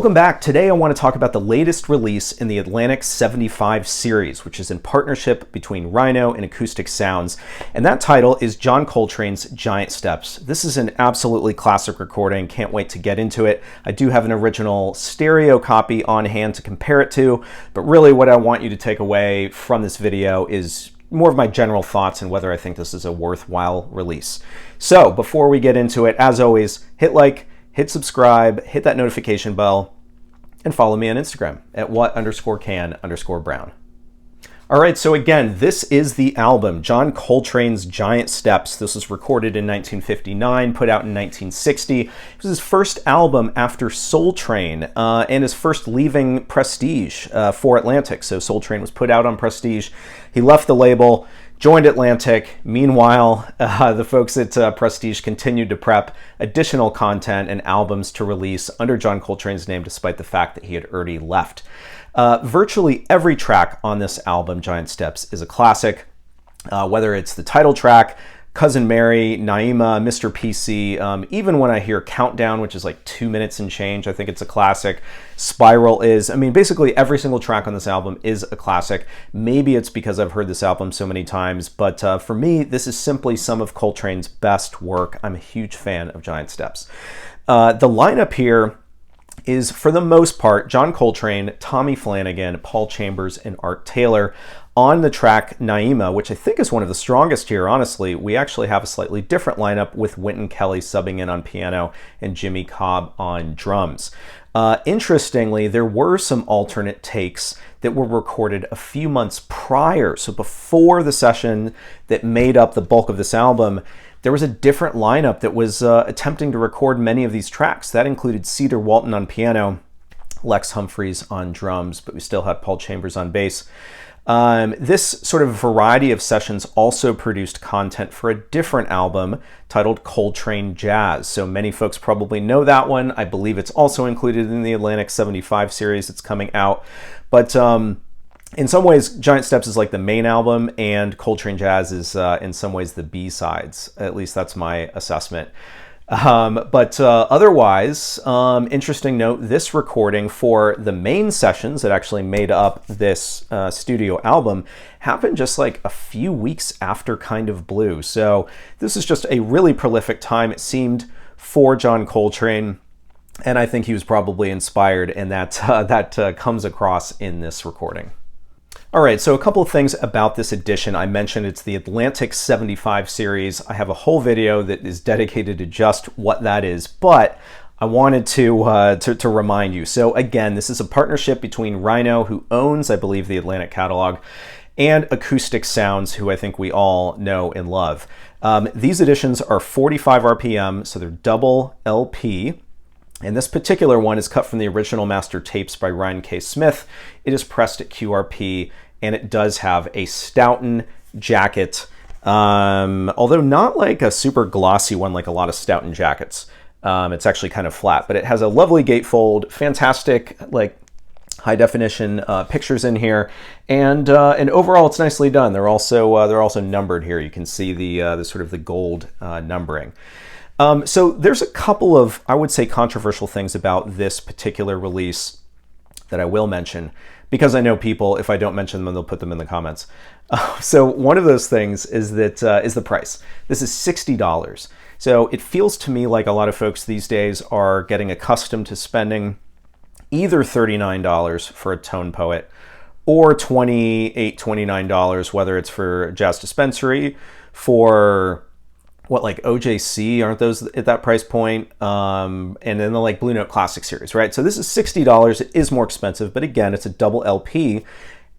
Welcome back. Today I want to talk about the latest release in the Atlantic 75 series, which is in partnership between Rhino and Acoustic Sounds, and that title is John Coltrane's Giant Steps. This is an absolutely classic recording. Can't wait to get into it. I do have an original stereo copy on hand to compare it to, but really what I want you to take away from this video is more of my general thoughts and whether I think this is a worthwhile release. So before we get into it, as always, hit like, hit subscribe, hit that notification bell, and follow me on Instagram at what_can_brown. All right, so again, this is the album, John Coltrane's Giant Steps. This was recorded in 1959, put out in 1960. It was his first album after Soul Train and his first leaving Prestige for Atlantic. So Soul Train was put out on Prestige. He left the label, joined Atlantic. Meanwhile, the folks at Prestige continued to prep additional content and albums to release under John Coltrane's name, despite the fact that he had already left. Virtually every track on this album, Giant Steps, is a classic, whether it's the title track, Cousin Mary, Naima, Mr. PC, even when I hear Countdown, which is like 2 minutes and change, I think it's a classic. Spiral is, I mean, basically every single track on this album is a classic. Maybe it's because I've heard this album so many times, but for me, this is simply some of Coltrane's best work. I'm a huge fan of Giant Steps. The lineup here is, for the most part, John Coltrane, Tommy Flanagan, Paul Chambers, and Art Taylor. On the track Naima, which I think is one of the strongest here, honestly, we actually have a slightly different lineup with Wynton Kelly subbing in on piano and Jimmy Cobb on drums. Interestingly, there were some alternate takes that were recorded a few months prior. So before the session that made up the bulk of this album, there was a different lineup that was attempting to record many of these tracks. That included Cedar Walton on piano, Lex Humphreys on drums, but we still had Paul Chambers on bass. This sort of variety of sessions also produced content for a different album titled Coltrane Jazz. So many folks probably know that one. I believe it's also included in the Atlantic 75 series that's coming out. But in some ways, Giant Steps is like the main album, and Coltrane Jazz is in some ways the B-sides. At least that's my assessment. Otherwise, interesting note, this recording for the main sessions that actually made up this studio album happened just like a few weeks after Kind of Blue. So this is just a really prolific time, it seemed, for John Coltrane. And I think he was probably inspired, and that comes across in this recording. All right, so a couple of things about this edition. I mentioned it's the Atlantic 75 series. I have a whole video that is dedicated to just what that is, but I wanted to remind you. So again, this is a partnership between Rhino, who owns, I believe, the Atlantic catalog, and Acoustic Sounds, who I think we all know and love. These editions are 45 RPM, so they're double LP. And this particular one is cut from the original master tapes by Ryan K. Smith. It is pressed at QRP, and it does have a Stoughton jacket, although not like a super glossy one like a lot of Stoughton jackets. It's actually kind of flat, but it has a lovely gatefold, fantastic like high definition pictures in here, and overall it's nicely done. They're also numbered here. You can see the sort of the gold numbering. So there's a couple of, I would say, controversial things about this particular release that I will mention, because I know people, if I don't mention them, they'll put them in the comments. So one of those things is that is the price. This is $60. So it feels to me like a lot of folks these days are getting accustomed to spending either $39 for a tone poet or $28, $29, whether it's for Jazz Dispensary, for what, like OJC, aren't those at that price point? And then the like Blue Note Classic series, right? So this is $60. It is more expensive, but again, it's a double LP.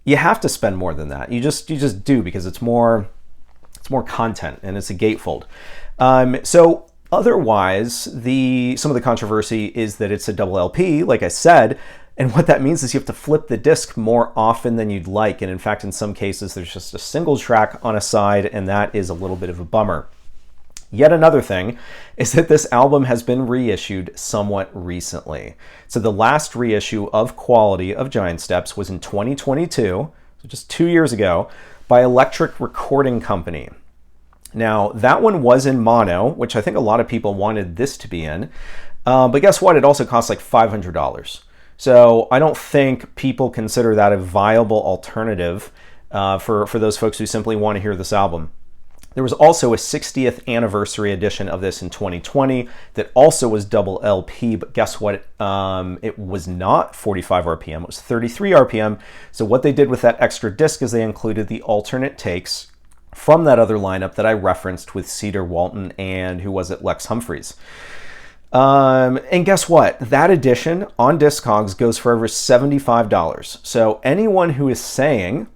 You have to spend more than that. You just do, because it's more content and it's a gatefold. So otherwise, some of the controversy is that it's a double LP, like I said, and what that means is you have to flip the disc more often than you'd like. And in fact, in some cases, there's just a single track on a side, and that is a little bit of a bummer. Yet another thing is that this album has been reissued somewhat recently. So the last reissue of quality of Giant Steps was in 2022, so just 2 years ago, by Electric Recording Company. Now, that one was in mono, which I think a lot of people wanted this to be in, but guess what? It also costs like $500. So I don't think people consider that a viable alternative for those folks who simply want to hear this album. There was also a 60th anniversary edition of this in 2020 that also was double LP, but guess what? It was not 45 RPM, it was 33 RPM. So what they did with that extra disc is they included the alternate takes from that other lineup that I referenced with Cedar Walton and who was it, Lex Humphreys. And guess what? That edition on Discogs goes for over $75. So anyone who is saying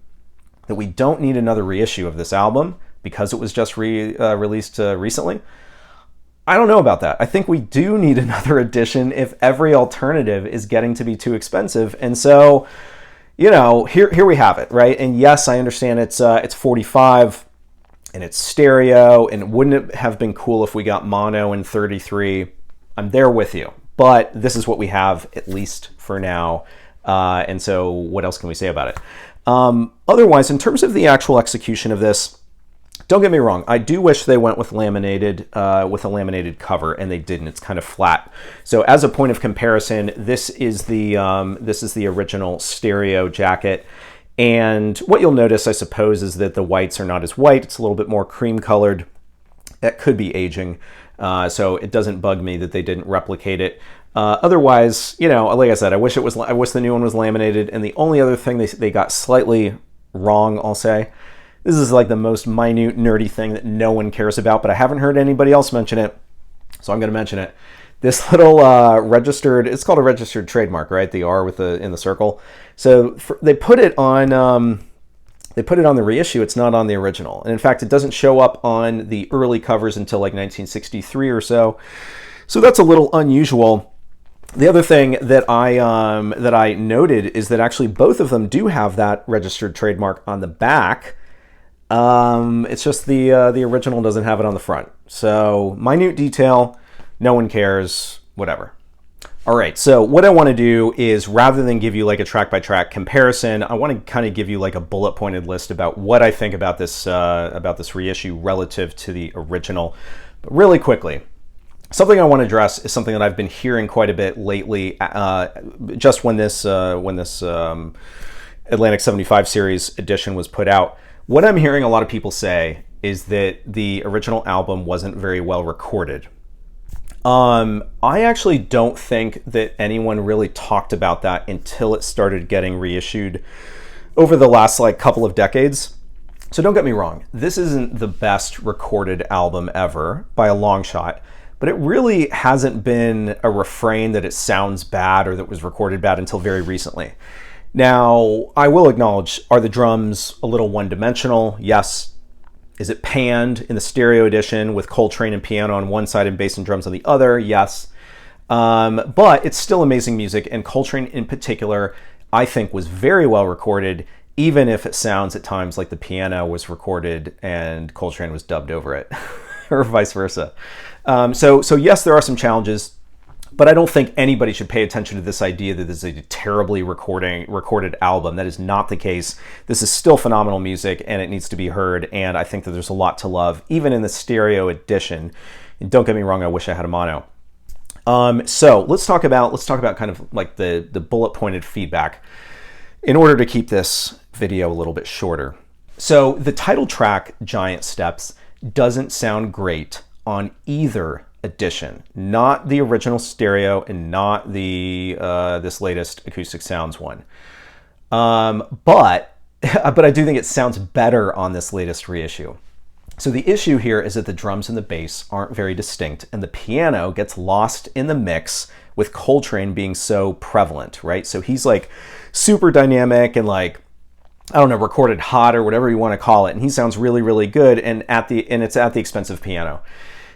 that we don't need another reissue of this album because it was just released recently, I don't know about that. I think we do need another edition if every alternative is getting to be too expensive. And so, you know, here we have it, right? And yes, I understand it's 45 and it's stereo, and wouldn't it have been cool if we got mono and 33? I'm there with you, but this is what we have, at least for now. And so what else can we say about it? Otherwise, in terms of the actual execution of this, don't get me wrong, I do wish they went with laminated, with a laminated cover, and they didn't. It's kind of flat. So as a point of comparison, this is the original stereo jacket. And what you'll notice, I suppose, is that the whites are not as white. It's a little bit more cream colored. That could be aging. So it doesn't bug me that they didn't replicate it. Otherwise, you know, like I said, I wish the new one was laminated. And the only other thing they got slightly wrong, I'll say, this is like the most minute nerdy thing that no one cares about, but I haven't heard anybody else mention it, so I'm going to mention it. This little registered, it's called a registered trademark, right? The R with in the circle. So they put it on the reissue. It's not on the original, and in fact, it doesn't show up on the early covers until like 1963 or so. So that's a little unusual. The other thing that I noted is that actually both of them do have that registered trademark on the back. It's just the original doesn't have it on the front. So minute detail, no one cares, whatever. All right, so what I want to do is, rather than give you like a track by track comparison, I want to kind of give you like a bullet pointed list about what I think about this reissue relative to the original. But really quickly, something I want to address is something that I've been hearing quite a bit lately. Just when this Atlantic 75 series edition was put out, what I'm hearing a lot of people say is that the original album wasn't very well recorded. I actually don't think that anyone really talked about that until it started getting reissued over the last like couple of decades. So don't get me wrong, this isn't the best recorded album ever by a long shot, but it really hasn't been a refrain that it sounds bad or that was recorded bad until very recently. Now, I will acknowledge, are the drums a little one-dimensional? Yes. Is it panned in the stereo edition with Coltrane and piano on one side and bass and drums on the other? Yes. But it's still amazing music, and Coltrane in particular, I think, was very well recorded, even if it sounds at times like the piano was recorded and Coltrane was dubbed over it, or vice versa. So yes, there are some challenges, but I don't think anybody should pay attention to this idea that this is a terribly recorded album. That is not the case. This is still phenomenal music, and it needs to be heard, and I think that there's a lot to love, even in the stereo edition. And don't get me wrong, I wish I had a mono. So let's talk about kind of like the bullet pointed feedback in order to keep this video a little bit shorter. So the title track, Giant Steps, doesn't sound great on either edition, not the original stereo and not the this latest Acoustic Sounds one. But I do think it sounds better on this latest reissue. So the issue here is that the drums and the bass aren't very distinct, and the piano gets lost in the mix with Coltrane being so prevalent, right? So he's like super dynamic and like, I don't know, recorded hot or whatever you want to call it, and he sounds really, really good, and it's at the expense of piano.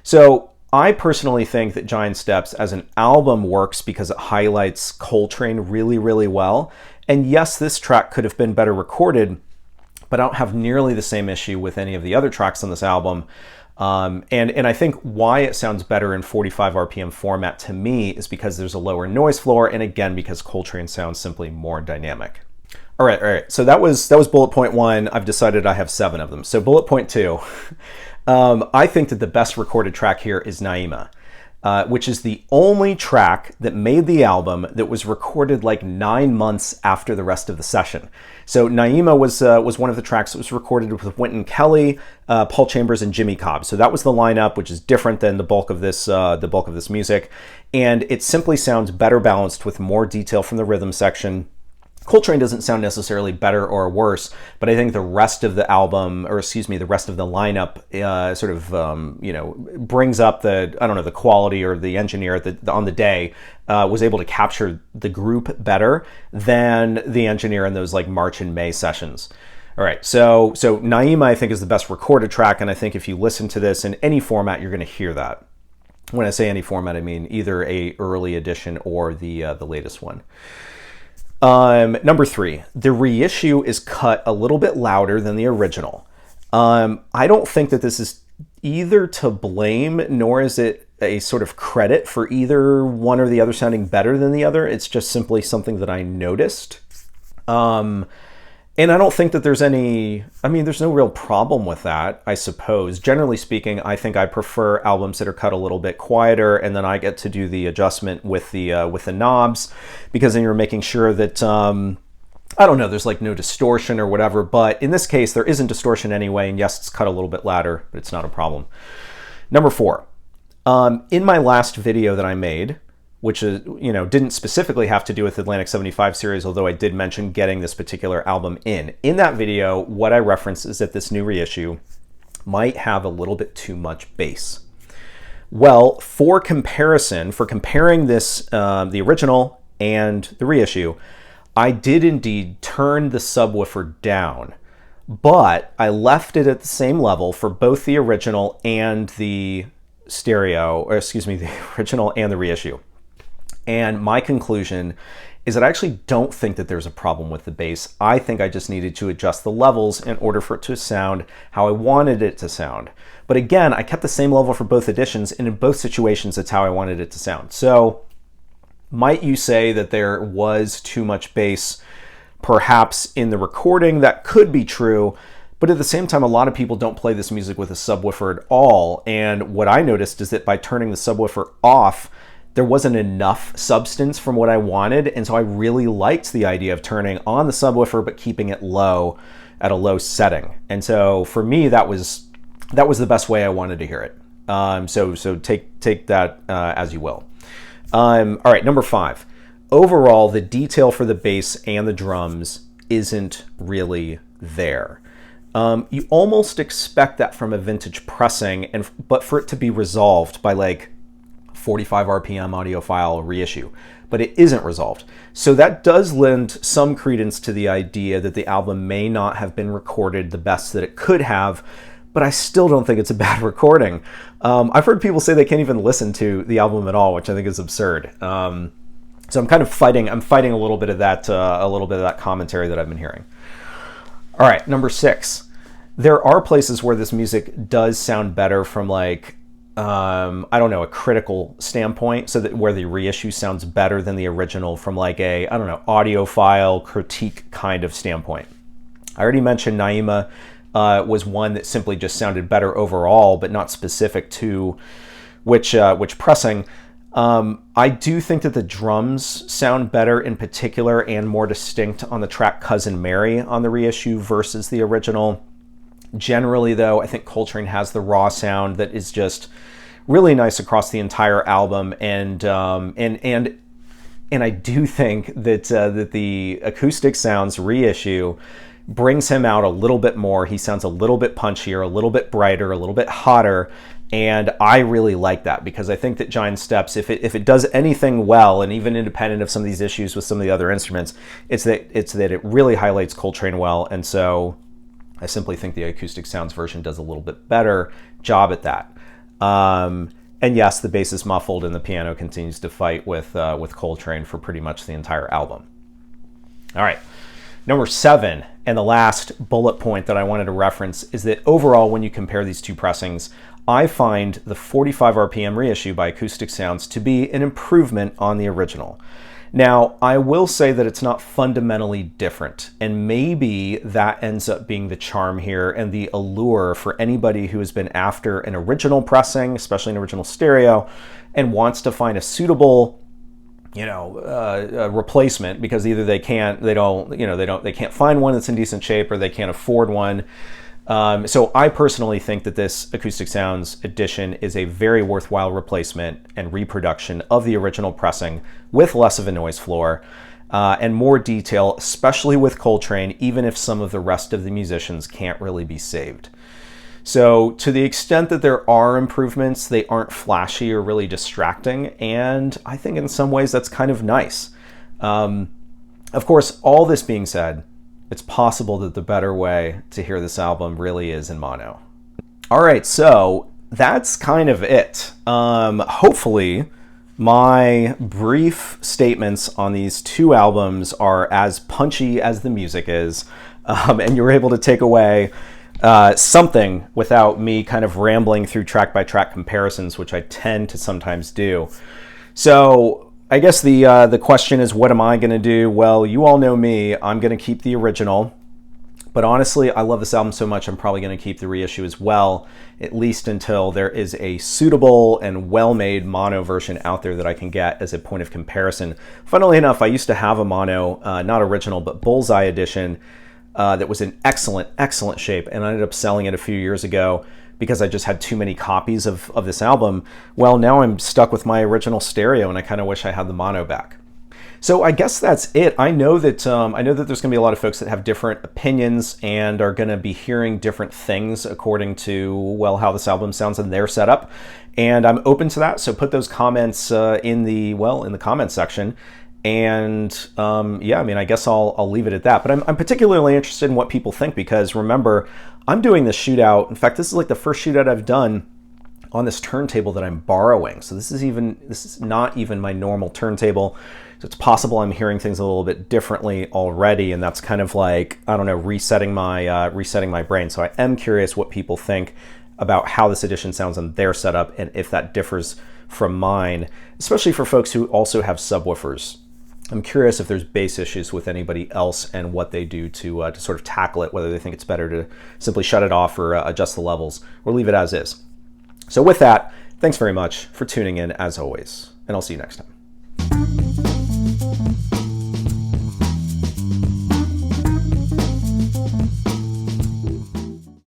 So I personally think that Giant Steps as an album works because it highlights Coltrane really, really well. And yes, this track could have been better recorded, but I don't have nearly the same issue with any of the other tracks on this album. And I think why it sounds better in 45 RPM format to me is because there's a lower noise floor, and again, because Coltrane sounds simply more dynamic. All right. So that was bullet point one. I've decided I have 7 of them. So bullet point 2. I think that the best recorded track here is Naima. which is the only track that made the album that was recorded like 9 months after the rest of the session. So Naima was one of the tracks that was recorded with Wynton Kelly, Paul Chambers, and Jimmy Cobb. So that was the lineup, which is different than the bulk of this music, and it simply sounds better balanced with more detail from the rhythm section. Coltrane doesn't sound necessarily better or worse, but I think the rest of the album, or excuse me, the rest of the lineup brings up the quality, or the engineer on the day was able to capture the group better than the engineer in those like March and May sessions. All right, so Naima, I think, is the best recorded track, and I think if you listen to this in any format, you're going to hear that. When I say any format, I mean either a early edition or the latest one. Number 3, the reissue is cut a little bit louder than the original. I don't think that this is either to blame, nor is it a sort of credit for either one or the other sounding better than the other. It's just simply something that I noticed. And I don't think that there's no real problem with that, I suppose. Generally speaking, I think I prefer albums that are cut a little bit quieter, and then I get to do the adjustment with the knobs, because then you're making sure that, there's like no distortion or whatever. But in this case, there isn't distortion anyway, and yes, it's cut a little bit louder, but it's not a problem. Number 4, in my last video that I made, which is, didn't specifically have to do with Atlantic 75 series, although I did mention getting this particular album in. In that video, what I referenced is that this new reissue might have a little bit too much bass. Well, for comparing this, the original and the reissue, I did indeed turn the subwoofer down, but I left it at the same level for both the original and the the original and the reissue. And my conclusion is that I actually don't think that there's a problem with the bass. I think I just needed to adjust the levels in order for it to sound how I wanted it to sound. But again, I kept the same level for both editions, and in both situations, that's how I wanted it to sound. So might you say that there was too much bass perhaps in the recording? That could be true. But at the same time, a lot of people don't play this music with a subwoofer at all. And what I noticed is that by turning the subwoofer off, there wasn't enough substance from what I wanted, and so I really liked the idea of turning on the subwoofer but keeping it low, at a low setting. And so for me, that was the best way I wanted to hear it. So take that as you will. All right, number 5. Overall, the detail for the bass and the drums isn't really there. You almost expect that from a vintage pressing, but for it to be resolved by like 45 RPM audiophile reissue, but it isn't resolved. So that does lend some credence to the idea that the album may not have been recorded the best that it could have, but I still don't think it's a bad recording. I've heard people say they can't even listen to the album at all, which I think is absurd. So I'm kind of fighting a little bit of that commentary that I've been hearing. All right, number 6. There are places where this music does sound better from like, a critical standpoint, so that where the reissue sounds better than the original from like a, audiophile critique kind of standpoint. I already mentioned Naima was one that simply just sounded better overall, but not specific to which pressing. I do think that the drums sound better in particular and more distinct on the track Cousin Mary on the reissue versus the original. Generally, though, I think Coltrane has the raw sound that is just really nice across the entire album, and I do think that the Acoustic Sounds reissue brings him out a little bit more. He sounds a little bit punchier, a little bit brighter, a little bit hotter, and I really like that, because I think that Giant Steps, if it does anything well, and even independent of some of these issues with some of the other instruments, it's that it really highlights Coltrane well, and so I simply think the Acoustic Sounds version does a little bit better job at that. And yes, the bass is muffled and the piano continues to fight with Coltrane for pretty much the entire album. All right, number 7, and the last bullet point that I wanted to reference is that overall, when you compare these two pressings, I find the 45 RPM reissue by Acoustic Sounds to be an improvement on the original. Now, I will say that it's not fundamentally different, and maybe that ends up being the charm here and the allure for anybody who has been after an original pressing, especially an original stereo, and wants to find a suitable, replacement, because either they can't find one that's in decent shape, or they can't afford one. So I personally think that this Acoustic Sounds edition is a very worthwhile replacement and reproduction of the original pressing with less of a noise floor and more detail, especially with Coltrane, even if some of the rest of the musicians can't really be saved. So to the extent that there are improvements, they aren't flashy or really distracting, and I think in some ways that's kind of nice. Of course, all this being said, it's possible that the better way to hear this album really is in mono. All right, so that's kind of it. Hopefully, my brief statements on these two albums are as punchy as the music is, and you're able to take away something without me kind of rambling through track-by-track comparisons, which I tend to sometimes do. So I guess the question is, what am I going to do? Well, you all know me. I'm going to keep the original. But honestly, I love this album so much, I'm probably going to keep the reissue as well, at least until there is a suitable and well-made mono version out there that I can get as a point of comparison. Funnily enough, I used to have a mono, not original, but Bullseye edition, that was in excellent shape, and I ended up selling it a few years ago because I just had too many copies of this album. Well, now I'm stuck with my original stereo, and I kind of wish I had the mono back. So I guess that's it. I know that there's going to be a lot of folks that have different opinions and are going to be hearing different things according to, well, how this album sounds in their setup, and I'm open to that. So put those comments in the comments section. And I guess I'll leave it at that. But I'm particularly interested in what people think, because remember, I'm doing this shootout. In fact, this is like the first shootout I've done on this turntable that I'm borrowing. So this is not even my normal turntable. So it's possible I'm hearing things a little bit differently already, and that's kind of like, I don't know, resetting my brain. So I am curious what people think about how this edition sounds on their setup, and if that differs from mine, especially for folks who also have subwoofers. I'm curious if there's bass issues with anybody else and what they do to sort of tackle it, whether they think it's better to simply shut it off or adjust the levels or leave it as is. So with that, thanks very much for tuning in as always, and I'll see you next time.